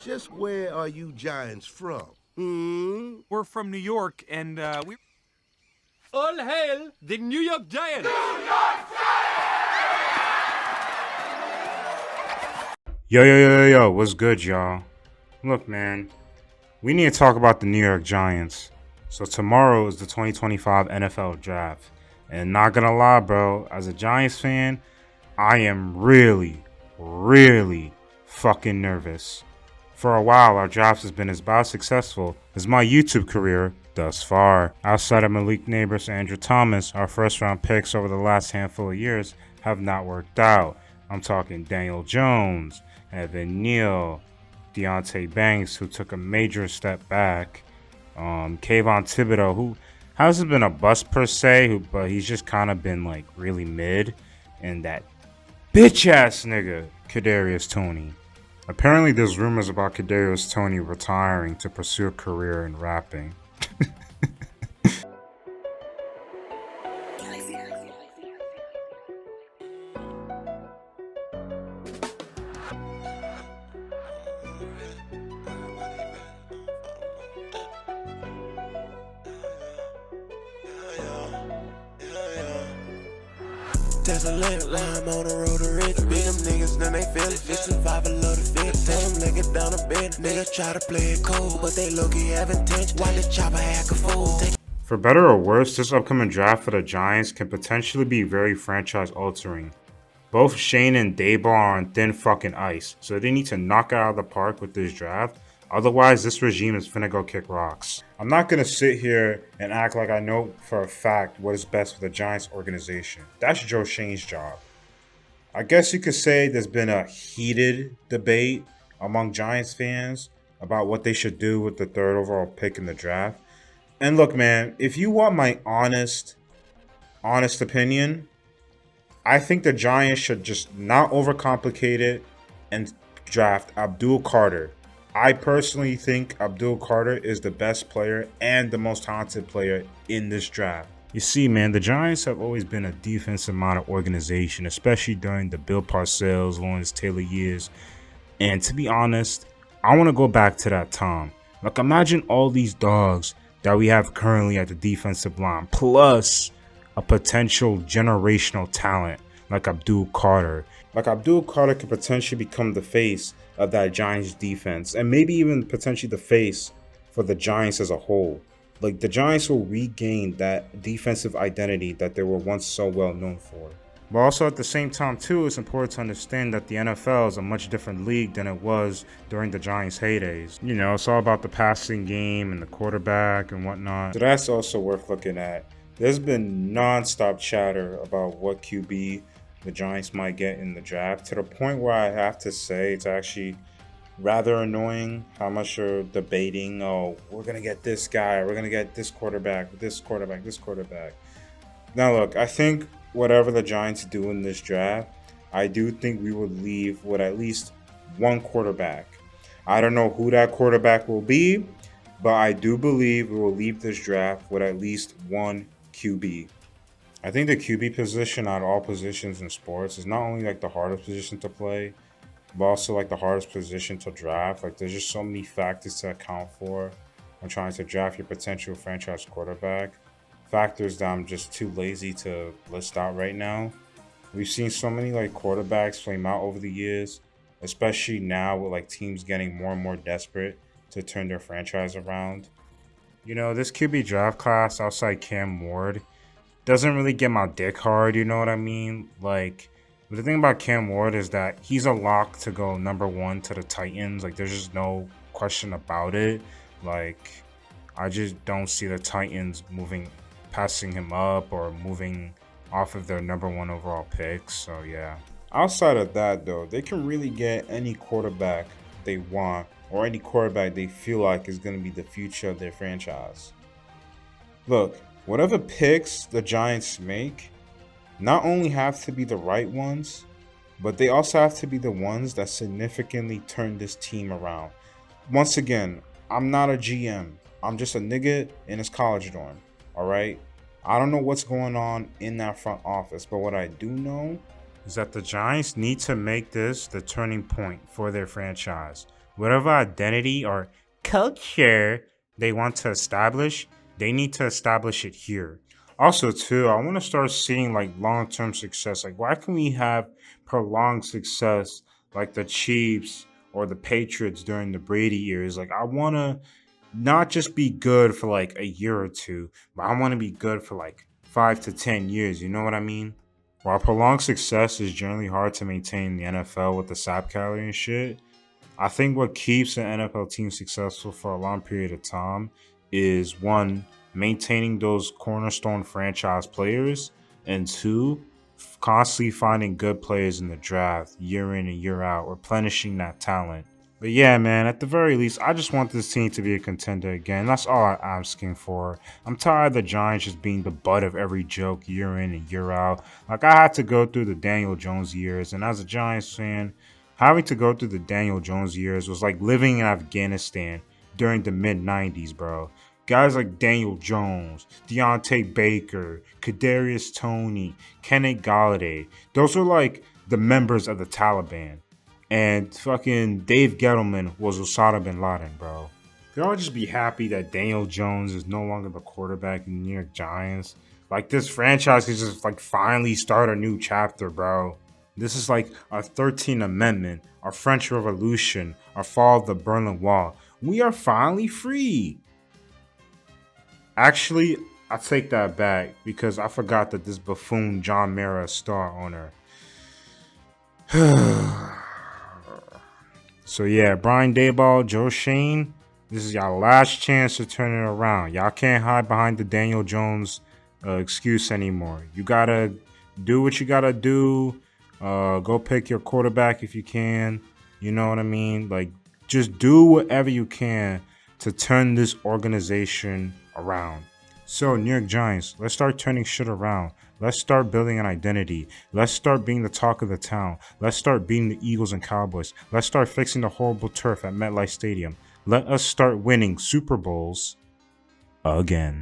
Just where are you Giants from? We're from New York, and we. All hail the New York Giants! Yo, what's good, y'all? Look, man, we need to talk about the New York Giants. So tomorrow is the 2025 NFL Draft. And not gonna lie, bro, as a Giants fan, I am really fucking nervous. For a while, our draft has been about successful as my YouTube career thus far. Outside of Malik Nabers and Andrew Thomas, our first round picks over the last handful of years have not worked out. I'm talking Daniel Jones, Evan Neal, Deontay Banks, who took a major step back, Kayvon Thibodeau, who hasn't been a bust per se, but he's just kind of been like really mid, and that bitch ass nigga Kadarius Toney. Apparently, there's rumors about Kadarius Toney retiring to pursue a career in rapping. Test a limit, while I'm on the road to rich. Beat them niggas, then they feel it. It's survival of the fit. Tell them lick it down a bit. Niggas try to play it cool, but they low-key have intention. Why the chopper act a fool? For better or worse, this upcoming draft for the Giants can potentially be very franchise-altering. Both Shane and Daboll are on thin fucking ice, so they need to knock it out of the park with this draft. Otherwise, this regime is finna go kick rocks. I'm not gonna sit here and act like I know for a fact what is best for the Giants organization. That's Joe Shane's job. I guess you could say there's been a heated debate among Giants fans about what they should do with the third overall pick in the draft. And look, man, if you want my honest opinion, I think the Giants should just not overcomplicate it and draft Abdul Carter. I personally think Abdul Carter is the best player and the most talented player in this draft. You see, man, the Giants have always been a defensive-minded organization, especially during the Bill Parcells, Lawrence Taylor years. And to be honest, I want to go back to that time. Like, imagine all these dogs that we have currently at the defensive line, plus a potential generational talent like Abdul Carter. Like, Abdul Carter could potentially become the face of that Giants defense, and maybe even potentially the face for the Giants as a whole. Like, the Giants will regain that defensive identity that they were once so well known for. But also at the same time too, it's important to understand that the NFL is a much different league than it was during the Giants' heydays. You know, it's all about the passing game and the quarterback and whatnot. So that's also worth looking at. There's been non-stop chatter about what QB the Giants might get in the draft, to the point where I have to say it's actually rather annoying how much you're debating, oh, we're going to get this guy, we're going to get this quarterback. Now look, I think whatever the Giants do in this draft, I do think we would leave with at least one quarterback. I don't know who that quarterback will be, but I do believe we will leave this draft with at least one QB. I think the QB position out of all positions in sports is not only like the hardest position to play, but also like the hardest position to draft. Like, there's just so many factors to account for when trying to draft your potential franchise quarterback. Factors that I'm just too lazy to list out right now. We've seen so many like quarterbacks flame out over the years, especially now with like teams getting more and more desperate to turn their franchise around. You know, this QB draft class outside Cam Ward doesn't really get my dick hard, you know what I mean? Like, but the thing about Cam Ward is that he's a lock to go number one to the Titans. Like, there's just no question about it. Like, I just don't see the Titans passing him up or moving off of their number one overall picks. So, yeah. Outside of that, though, they can really get any quarterback they want or any quarterback they feel like is going to be the future of their franchise. Look, whatever picks the Giants make not only have to be the right ones, but they also have to be the ones that significantly turn this team around. Once again, I'm not a GM. I'm just a nigga in his college dorm, all right? I don't know what's going on in that front office, but what I do know is that the Giants need to make this the turning point for their franchise. whatever identity or culture they want to establish, they need to establish it here. Also, too, I want to start seeing like long-term success. Like, why can we have prolonged success like the Chiefs or the Patriots during the Brady years? Like, I want to not just be good for like a year or two, but I want to be good for like 5 to 10 years. You know what I mean? While prolonged success is generally hard to maintain in the NFL with the sap calorie and shit, I think what keeps an NFL team successful for a long period of time is one, maintaining those cornerstone franchise players, and two, constantly finding good players in the draft year in and year out, replenishing that talent. But yeah, man, at the very least, I just want this team to be a contender again. That's all I'm asking for. I'm tired of the Giants just being the butt of every joke year in and year out. Like, I had to go through the Daniel Jones years, and as a Giants fan, having to go through the Daniel Jones years was like living in Afghanistan during the mid-90s, bro. Guys like Daniel Jones, Deontay Baker, Kadarius Toney, Kenny Galladay, those are like the members of the Taliban. And fucking Dave Gettleman was Osama bin Laden, bro. Could all just be happy that Daniel Jones is no longer the quarterback in the New York Giants? Like, this franchise could just like finally start a new chapter, bro. This is like our 13th Amendment, our French Revolution, our fall of the Berlin Wall. We are finally free. Actually, I take that back because I forgot that this buffoon John Mara is star owner. So yeah, Brian Daboll, Joe Schoen, this is y'all last chance to turn it around. Y'all can't hide behind the Daniel Jones excuse anymore. You gotta do what you gotta do. Go pick your quarterback if you can. You know what I mean? Like, just do whatever you can to turn this organization around. So, New York Giants, let's start turning shit around. Let's start building an identity. Let's start being the talk of the town. Let's start beating the Eagles and Cowboys. Let's start fixing the horrible turf at MetLife Stadium. Let us start winning Super Bowls again.